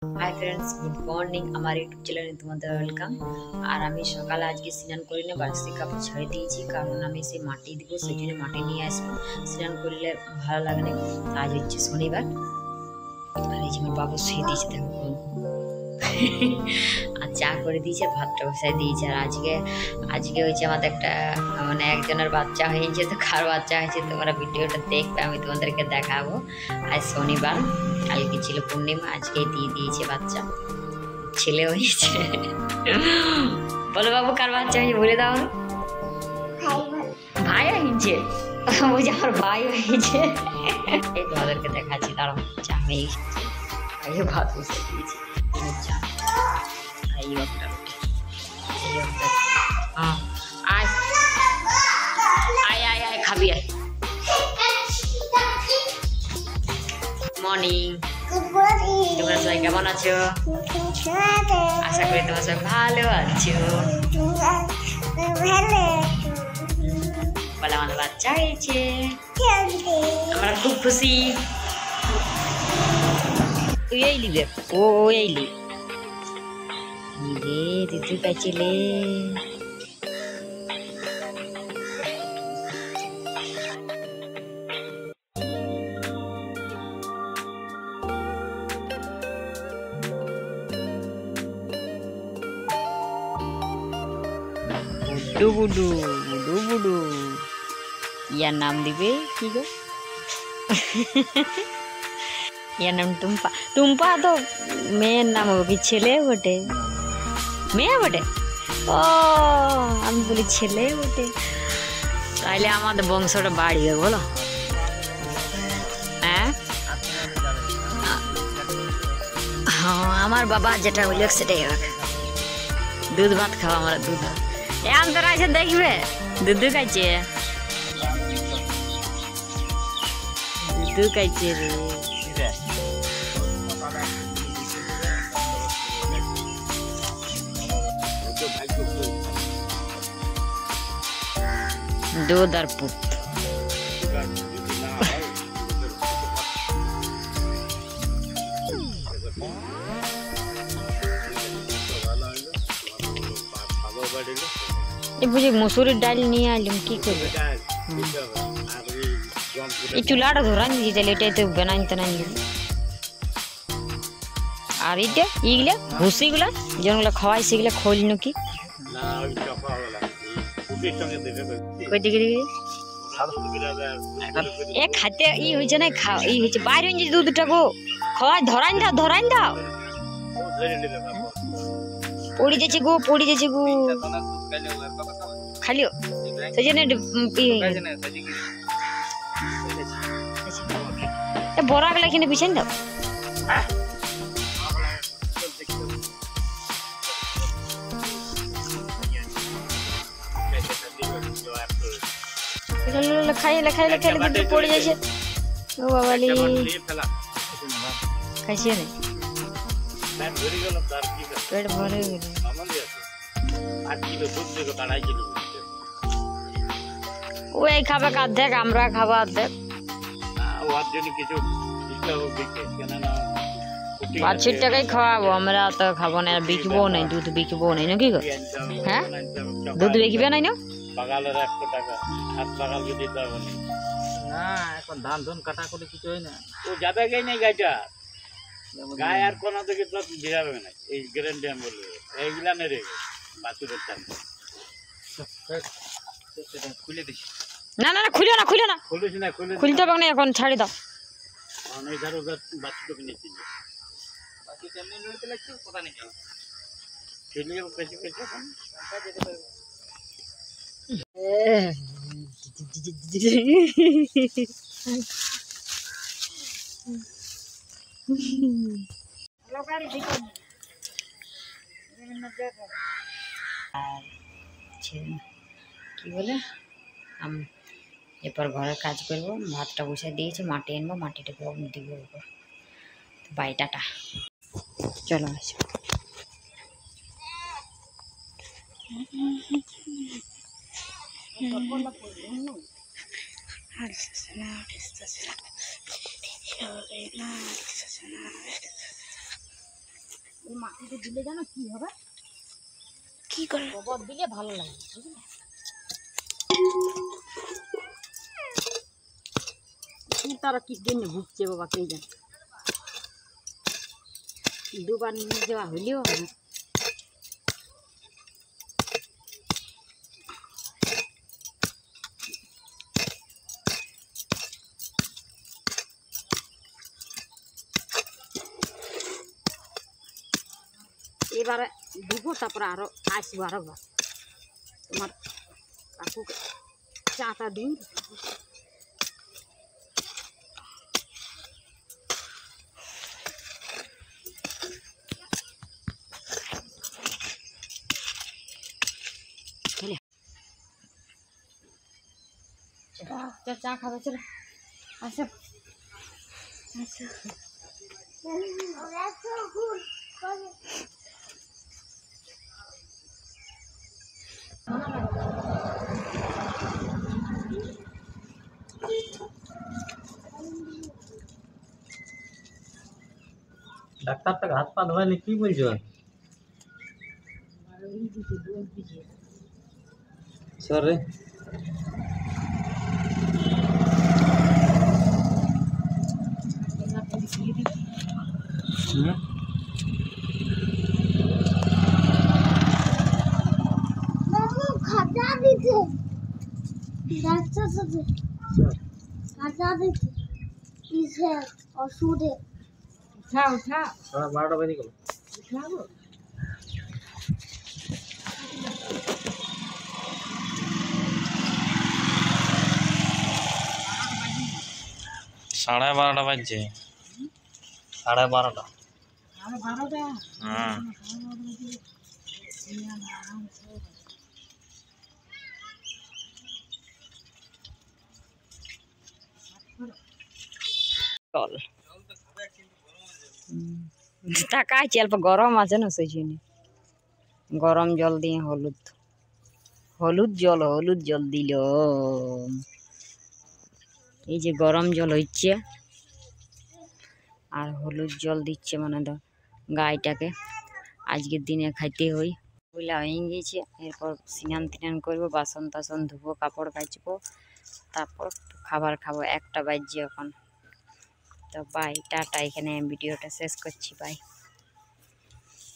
Hi friends, good morning. हमारे YouTube channel तुम्हारे welcome. আর আমি সকালে আজকে স্নান করে নিয়ে বাড়িতে কাপড় ছেড়ে দিয়েছি, কারণ আমি সে মাটি দিব, সেই জন্য মাটি নিয়ে আসবো। স্নান করলে ভালো লাগে না। আজ হচ্ছে শনিবার, আর এই যে আমার বাবু শুয়ে দিয়েছে, দেখো আর চা করে দিয়েছে, ভাতটা বসাই দিয়েছে। আর আজকে হচ্ছে আমাদের একটা মানে একজনের বাচ্চা হয়েছে, তো কার বাচ্চা হয়েছে তোমরা ভিডিওটা দেখবে, আমি তোমাদেরকে দেখাবো। আজ শনিবার, কালকে ছিল পূর্ণিমা, আজকে দিয়ে দিয়েছে বাচ্চা, ছেলে হয়েছে। বলো বাবু, কার বাচ্চা হয়েছে বলে দাও। ভাই হয়েছে, বলছে আমার ভাই হয়েছে। এই তোমাদেরকে দেখাচ্ছি, তারা চা হয়ে এসেছে, আগে ভাত বসে দিয়েছি। চা এই একটা আয় আয় আয় আয় খাবি আয়। মর্নিং, তোমরা সবাই কেমন আছো? আশা করি তোমরা সবাই ভালো আছো। বলে আমাদের বাচ্চা হয়েছে, আমরা খুব খুশি। তুই এইলি দেখ, ও এইলি রে দিদি পাইছিলে। বুডু বুডু বুডু বুডু, ইয়ার নাম দিবে কি গো? ইয়ার নাম টুম্পা। টুম্পা তো মেয়ের নাম হবে, কি ছেলে বটে? মেয়ে বটে। ও আমি বলি ছেলে বটে, তাইলে আমাদের বংশটা বাড়িবে বলো। হ্যাঁ, আমার বাবা যেটা বলল সেটাই হবে। দুধ ভাত খাওয়া, আমরা দুধ ভাত। এ আন্তর আছে দেখবে, দুধ খাইছে, দুধ খাইছে রে। दूध और पुत বুঝি মসুরের ডাল নিয়ে আইলাম, কি করবে? এই চুলাটা ধরান দিয়েছি, তাহলে এটাই তো বানাই টানাই দিল। আর এইটা এইগুলা ভুসিগুলা যেগুলো খাওয়াই, সেগুলা খোল নাকি এ খাতে ই হয়েছে না, ই হয়েছে বাইরে হয়েছে দুধটা গো, খাওয়াই ধরাই দাও, ধরাই দাও। পড়ি যাচ্ছে গো, পড়ি যাচ্ছে গো, খালিও সেই জন্য বড়া গুলা এখানে বিছাই দাও। খাইলে খাইলে খাইলে দুধ পড়ে যাচ্ছে। ও বাবালি, খাইছে না, পেট ভরে গেল। ওই খাবে অর্ধেক, আমরা খাবো অর্ধেক। বাচ্চার টাকাই খাওয়াবো, আমরা তো খাবো না, বিকবো নাই, দুধ বিকবো নাই নাকি গো? হ্যাঁ, দুধ বিকবে নাই না, এখন ধান ধন কাটা করে কিছু হয় না, ও যাবে গাই নাই গাইটা গায়ে আর কোন দিকে তো যাবে না। এই গ্যারান্টি আমি বলবো, এইগুলা নেই রে বাছুরের টান। খুলে দিস না, না না খুলে না, খুলে না, খুলিস না, খুলতে হবে না, এখন ছাড়ি দাও। এই ধারো বাছুরকে নিচ্ছি, বাকি কেমনে লড়তে লাগছে কথা নেই, খেলে পেছে পেছে এখন যেতে পারবে। কি বলে, এরপর ঘরের কাজ করবো, ভাতটা বসে দিয়েছি, মাটি আনবো, মাটিটাকে দিব। বাই, টাটা, চলো আসো। এই মাটিতে দিলে জানো কি হবে? কি করে গোবর দিলে ভালো লাগে, বুঝলে? তারা কি জন্য ভুগছে বাবা কে জানে। দুবার নিয়ে যাওয়া হইলেও হবে। এবারে দিব, তারপরে আরো আসবো আরো বার। তোমার কাকুকে চাটা দিন। চা খাবে, চলো আসো আসো। ডাক্তারটাকে হাত পা ধোয়াইনি কি বলছো? সরে খাতা দিতে ডাক্তার সাথে খাতা দিতে কিসে ওষুধে উঠা উঠা 12টা বাজে গেল। উঠাবো। সাড়ে 12টা বাজছে, 12:30। আরো 12টা। হুম জল তাকাইছি অল্প গরম আছে না, সেই জন্য গরম জল দিয়ে হলুদ হলুদ জল দিল। এই যে গরম জল হচ্ছে আর হলুদ জল দিচ্ছে, মানে গাইটাকে আজকের দিনে খাইতে হই। ওইলা হয়ে গিয়েছে, এরপর স্নান টিনান করবো, বাসন টাসন ধুবো, কাপড় কাচবো, তারপর খাবার খাবো। 1টা বাজছে এখন। তো বাই, টাটা, এখানে ভিডিওটা শেষ করছি, বাই।